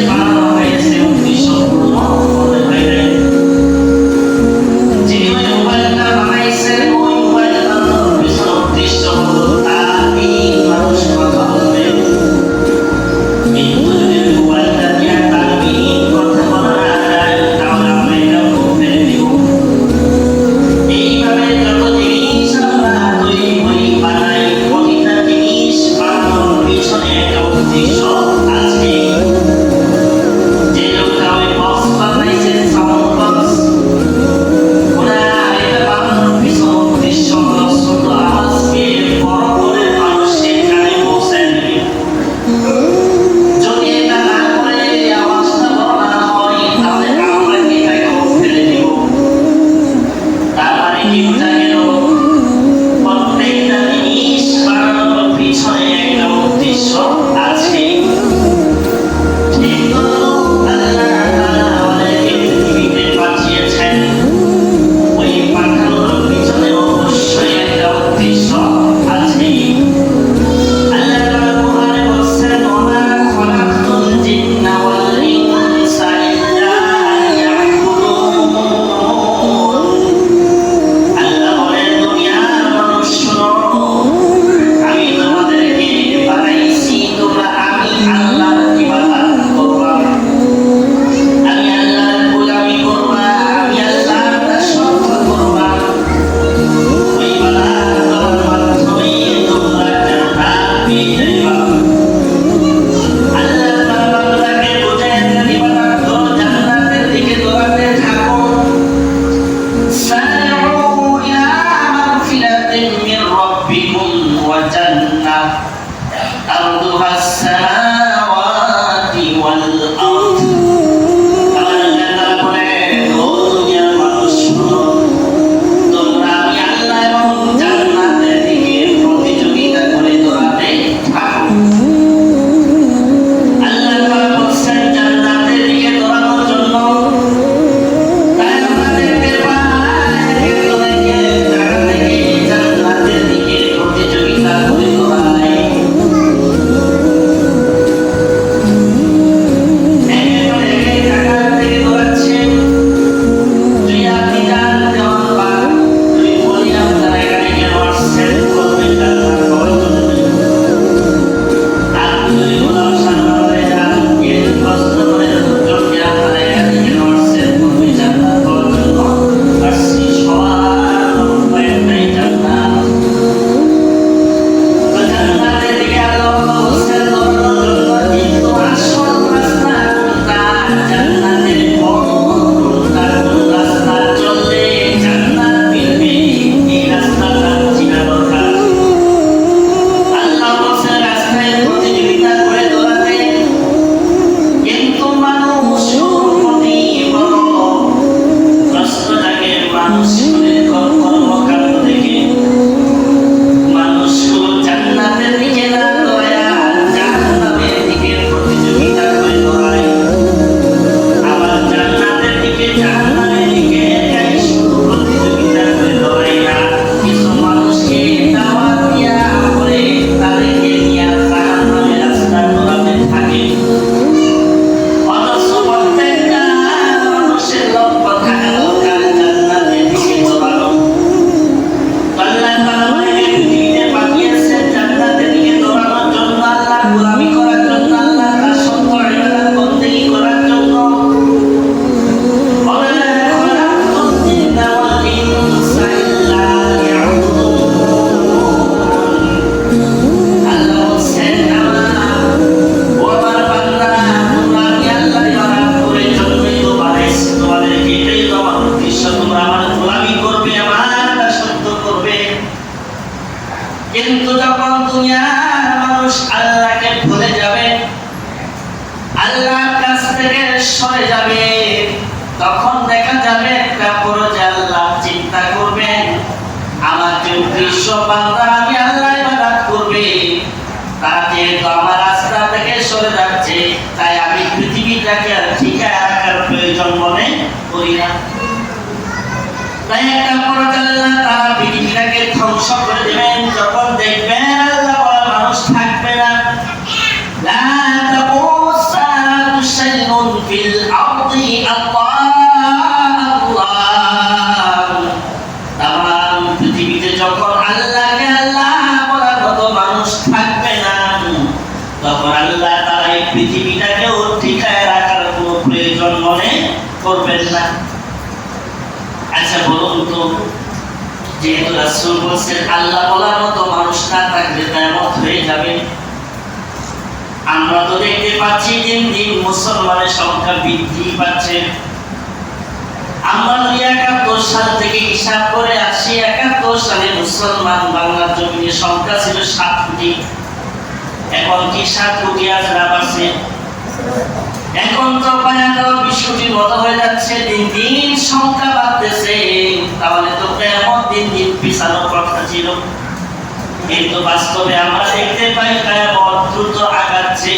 বানানো হয়েছে আল্লাহর কাছ থেকে সরে যাবে, তখন দেখা যাবে একটা পর্যায়ে আল্লাহ চিন্তা করবেন আমার যে উদ্দেশ্য বান্দা আমি আল্লাহ ইবাদত করবে, তারা যেহেতু আমার রাস্তা থেকে সরে যাচ্ছে, তাই আমি পৃথিবীটাকে আর ঠিকায় রাখার প্রয়োজন মনে করি না। তাই একটা পর্যায়ে আল্লাহ তারা পৃথিবীটাকে ধ্বংস করে দেবেন। যখন দেখবেন আল্লাহ বলা মানুষ থাকবে না, লা তাকুমু সাআতু শাইউন ফিল আরদি তামাম পৃথিবীতে যখন আল্লাহকে আল্লাহ বলার মতো মানুষ থাকবে না, তখন আল্লাহ তারা এই পৃথিবীটাকেও ঠিকায় রাখার কোনো প্রয়োজন মনে করবেন না। আচ্ছা বলুন তো, যেহেতু রাসূল বলছেন আল্লাহ বলার মতো মানুষ না থাকলে কিয়ামত হয়ে যাবে, আমরা তো দেখতে পাচ্ছি দিন দিন মুসলমানের সংখ্যা বৃদ্ধি পাচ্ছে। আমরা ২০৭১ সাল থেকে হিসাব করে আসি, ৭১ সালে মুসলমান বাংলার জমিনের সংখ্যা ছিল ৭ কোটি। এখন কি ৭ কোটি আছে না বাড়ছে? এখন তো প্রায় ১৮-২০ কোটির মতো হয়ে যাচ্ছে, দিন দিন সংখ্যা বাড়তেছে। তাহলে তো কিয়ামত দিন দিন পিছানোর কথা ছিল, কিন্তু বাস্তবে আমরা দেখতে পাই কিয়ামত দ্রুত আগাচ্ছে।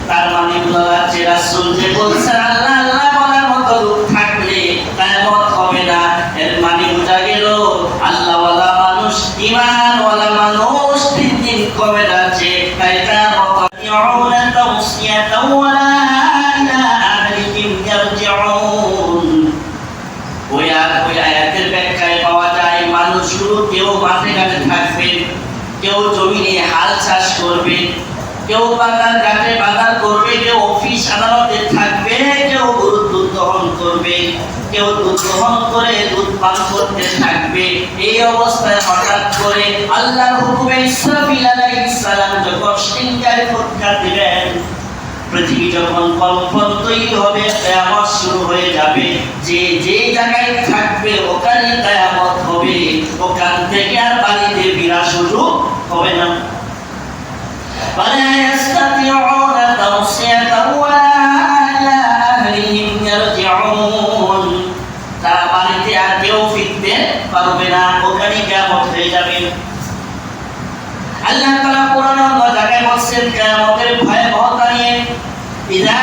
তার মানে বোঝা যাচ্ছে রাসূল যে বলছেন আল্লাহ আল্লাহ বলার মতো লোক থাকলে কিয়ামত হবে না, এর মানে বোঝা গেল আল্লাহওয়ালা মানুষ, ঈমানওয়ালা মানুষ দিন দিন কমে যাচ্ছে। তাই কিয়ামত ইয়াউনা তাওসিয়াতাও ওয়ালা ইলা আহলিহিম ইয়ারজিউন। ওই আয়াতের ব্যাখ্যায় পাওয়া যায় মানুষগুলো কেউ মাঠে ঘাটে থাকবে, কেউ জমিনে হাল চাষ করবে, কেউ বাগান ঘাটে বাগান করবে, কেউ অফিস আদালতে থাকবে, কেউ গরুর দুধ দহন করবে, কেউ দুধ দহন করে দুধ পান করতে থাকবে। এই অবস্থায় হঠাৎ করে আল্লাহর হুকুমে ইসরাফিল আলাইহিস সালাম যখন সিংহায় ফুৎকার দিবেন, পৃথিবী যখন কম্পন তৈরি হবে, কিয়ামত শুরু হয়ে যাবে। যে যে জায়গায় থাকবে ওখানে কিয়ামত হবে, ওখান থেকে আর বাড়িতে ফেরা শুরু হবে না। ولا يستطيعون توصية ولا إلى أهلهم يرجعون। তারা বাড়িতে আর কেউ ফিরতে পারবে না, ওখানে কিয়ামত হয়ে যাবে। আল্লাহ তাআলা কোরআনে অন্য জায়গায় বলেছেন কিয়ামতের ভয়াবহতা নিয়ে, ইযা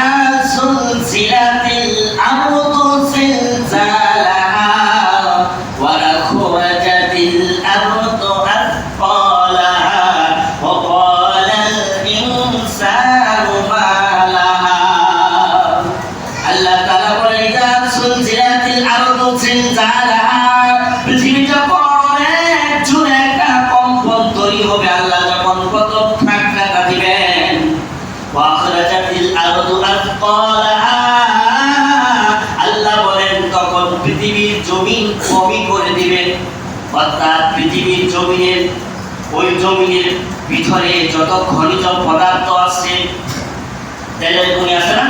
সুলজিলাতিল আরদু জিলজালাহা ওয়া আখরাজাতিল আরদু আথqalaha ওয়া ক্বালাল ইনসানু মা লাহা। আল্লাহ তাআলা বলেন ইযা সুলজিলাতিল আরদু জিলজালাহা, পৃথিবী যখন অনেক জোরে একটা কম্পন তৈরি হবে, আল্লাহ যখন প্রথম ধাক্কাটা দিবেন, ওয়া আখরাজাতিল আরদু আথqalaha, আল্লাহ বলেন তখন পৃথিবীর জমিন কমি করে দিবেন। অর্থাৎ পৃথিবীর জমিনের ওই জমিনের ভিতরে যত খনিজ পদার্থ আছে, তেলের খনি আছে না,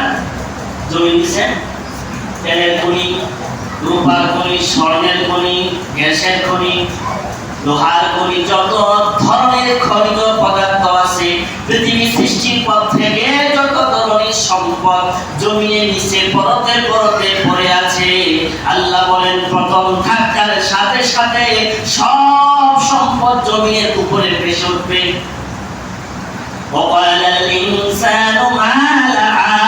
জমির নিচে তেলের খনি, রূপার খনি, স্বর্ণের খনি, গ্যাসের খনি, লোহার খনি, যত ধরনের খনিজ পদার্থ আছে পৃথিবী সৃষ্টির পর থেকে যত ধরনের সম্পদ জমিনের নিচে পরতে পরতে পড়ে আছে, আল্লাহ বলেন প্রথম ধাক্কার সাথে সাথে সব সম্পদ জমিনের উপরে ভেসে উঠবে। ওয়াকালাল ইনসানু মা লাহা,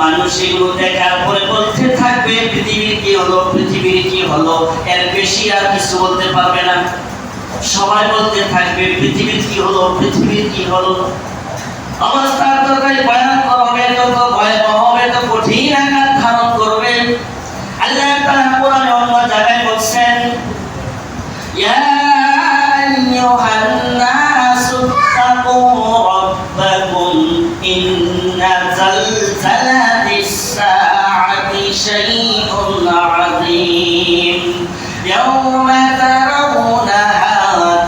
মানুষ এগুলো দেখার পরে বলতে থাকবে পৃথিবীর কি হলো, পৃথিবীর কি হলো, এর বেশি আর কিছু বলতে পারবে না। সবাই বলতে থাকবে পৃথিবীর কি হলো, পৃথিবীর কি হলো। অবস্থা ততই ভয়ঙ্কর হবে, তত ভয়াবহ হবে, তত কঠিন আকার ধারণ করবে। আল্লাহ তাআলা কোরআনে অন্য জায়গায় বলছেন, ইয়া আইয়ুহান নাসু তাকু রাব্বাকুম ইন্না জালজালাতিস সাআতি শাইউন আযীম ইয়াওমা তারাউনাহা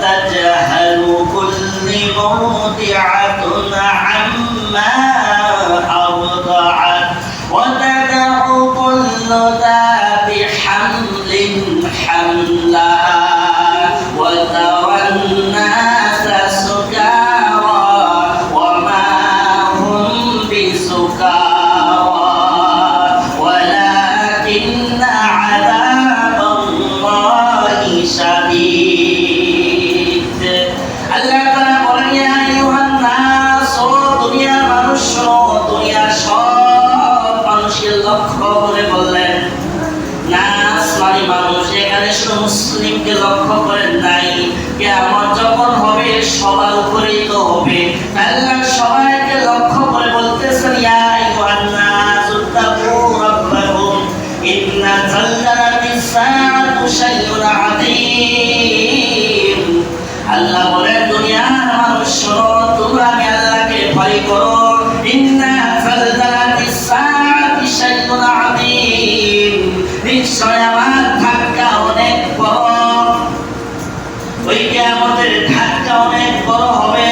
তাজহালু কুল্লু মুরদি'াতুন আম্মা আরদা'at ওয়া তাদ'উ কুল্লু যাতি হামলিন হামলাহা ওয়া তারান নাসা সুকারা ওয়া মা হুম মুসলিমকে লক্ষ্য করেন নাই? কিয়ামত যখন হবে সবার উপরেই তো হবে। আল্লাহ সবাইকে লক্ষ্য করে বলতেছেন, ইয়া আইয়ুহান নাস ইত্তাকু রাব্বাকুম ইন্না যালজালাতিস সাআতি শাইউন আযীম। আল্লাহ বলেন, দুনিয়ার মানুষ শোনো, তোমরা আমি আল্লাহকে ভয় করো। ইন্না যালজালাতিস সাআতি শাইউন আযীম, নিশ্চয় আমার ধাক্কা অনেক বড়। ওই কিয়ামতের ধাক্কা অনেক বড় হবে।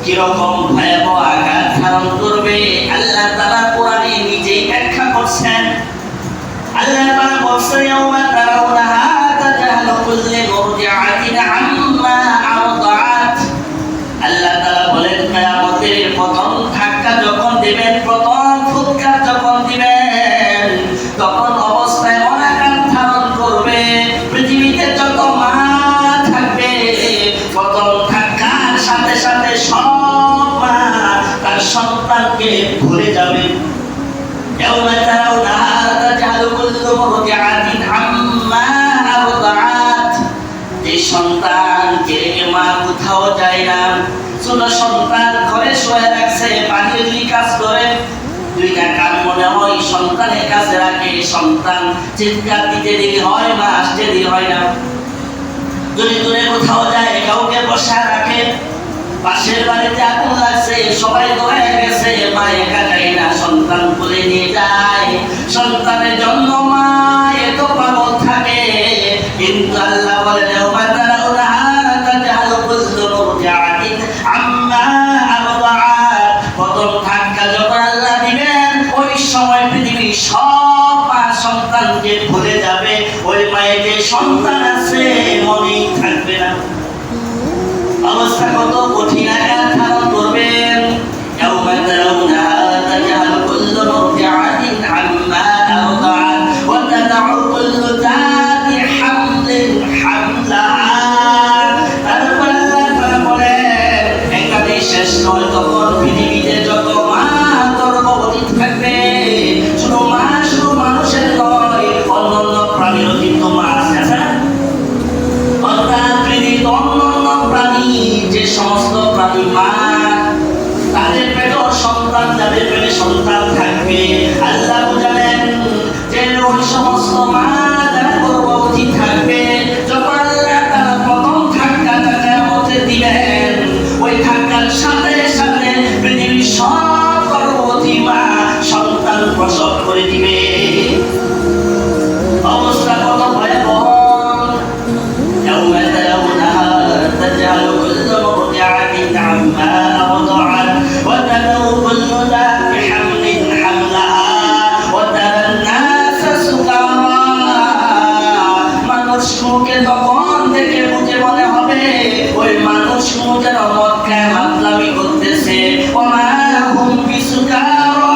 কিরকম ভয়াবহ আঘাত ধারণ করবে আল্লাহ তাআলা কোরআনে নিজেই ব্যাখ্যা করছেন। আল্লাহ তাআলা বলছেন, ইয়াউমা তারাউনাহা তাজাহালু কুল্লু মুরদিআতিন আম্মা আরদাআত। আল্লাহ তাআলা বলেন, কিয়ামতের প্রথম ধাক্কা যখন দিবেন, প্রথম ফুৎকার যখন দিবেন, তখন অবস্থায় অনাকার ধারণ করবে। পৃথিবীতে যত মা থাকবে, প্রথম ধাক্কার সাথে সাথে সব মা তার সন্তানকে ভুলে যাবে। ইয়াউমা তারাউনাহা তাজাহালু কুল্লু মুরদিআতিন আম্মা আরদাআত। যে সন্তান, যে মা কোথাও যায় না, ছোট সন্তান ঘরে শুয়ে রাখছে, বাহিরে দুই কাজ করে, দুইটা কাজ মনে হয় সন্তানের কাছে রাখে। সন্তান চিৎকার দিতে দেরি হয়, মা আসতে দেরি হয় না। যদি দূরে কোথাও যায়, কাউকে বসা রাখে। পাশের বাড়িতে আগুন লাগছে, সবাই দৌড়ে গেছে, মা একা যায় না, সন্তান বলে নিয়ে যায়। সন্তানের জন্য মা এত পাগল থাকে। কিন্তু আল্লাহ বলেন, ইয়াউমা তারাউনাহা তাজাহালু কুল্লু মুরদিআতিন আম্মা আরদাআত। প্রথম ধাক্কা যখন আল্লাহ দিবেন, ওই সময় পৃথিবীর সব মা সন্তানকে ভুলে যাবে। ওই মায়ের যে সন্তান আছে মনেই থাকবে না। অবস্থা কত কঠিন আঘাত ধারণ করবেন। ইয়াউমা তারাউনাহা তাজাহালু কুল্লু মুরদিআতিন আম্মা আরদাআত ওয়া তাদাউ কুল্লু যাতি হামলিন হামলাহা। তারপর আল্লাহ তাআলা বলেন, একাদি শেষ নয়, তখন পৃথিবীতে যত মা গর্ভবতী থাকবে, শুধু মা, শুধু মানুষের নয়, অন্যান্য প্রাণীরও কিন্তু মা আছে। অর্থাৎ পৃথিবীর অন্যান্য প্রাণী, যে সমস্ত প্রাণী মা, তাদের পেটেও সন্তান, যাদের পেটে সন্তান থাকবে, আল্লাহ বুঝালেন যে ওই সমস্ত মা যারা গর্ভবতী থাকবে, যখন আল্লাহ তাআলা প্রথম ধাক্কাটা কিয়ামতে দিবেন, ওই ধাক্কার সাথে সাথে পৃথিবীর সব গর্ভবতী মা সন্তান প্রসব করে দিবে। অবস্থা কত ভয়াবহ। ইয়াউমা তারাউনাহা তাজাহালু কুল্লু মুরদিআতিন আম্মা আরদাআত ওয়া তাদাউ কুল্লু যাতি হামলিন হামলাহা ওয়া তারান নাসা সুকারা। মানুষকে তখন দেখে বুঝে মনে হবে ওই মানুষগুলো যেন মদ খায় মাতলামি করতেছে। ওয়া মা হুম বিসুকারা,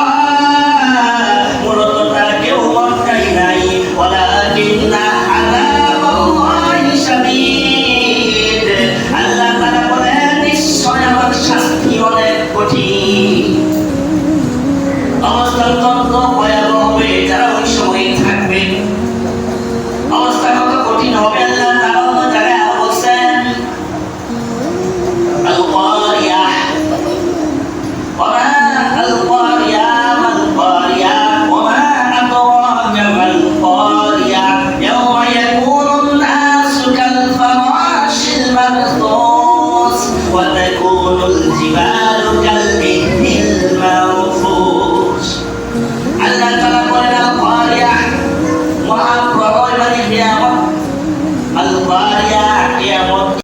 মূলত তারা কেউ মদ খায় নাই। ওয়ালাকিন্না আযাবাল্লাহি শাদীদ। আল্লাহ তাআলা বলেন, নিশ্চয় আমার শাস্তি অনেক কঠিন। অবস্থা অত্যন্ত ভয়াবহ হবে যারা ওই সময় থাকবে। অবস্থা কত কঠিন হবে আল্লাহ তাআলা অন্য জায়গায় আরো বলছেন, আল কারিয়াহ ওয়া মা আল কারিয়াহ মাল কারিয়াহ ওয়া মা আদরাকা মাল কারিয়াহ ইয়াওমা ইয়াকুনুন নাসু কাল ফারাশিল মাবথুস ওয়া তাকুনুল জিবাল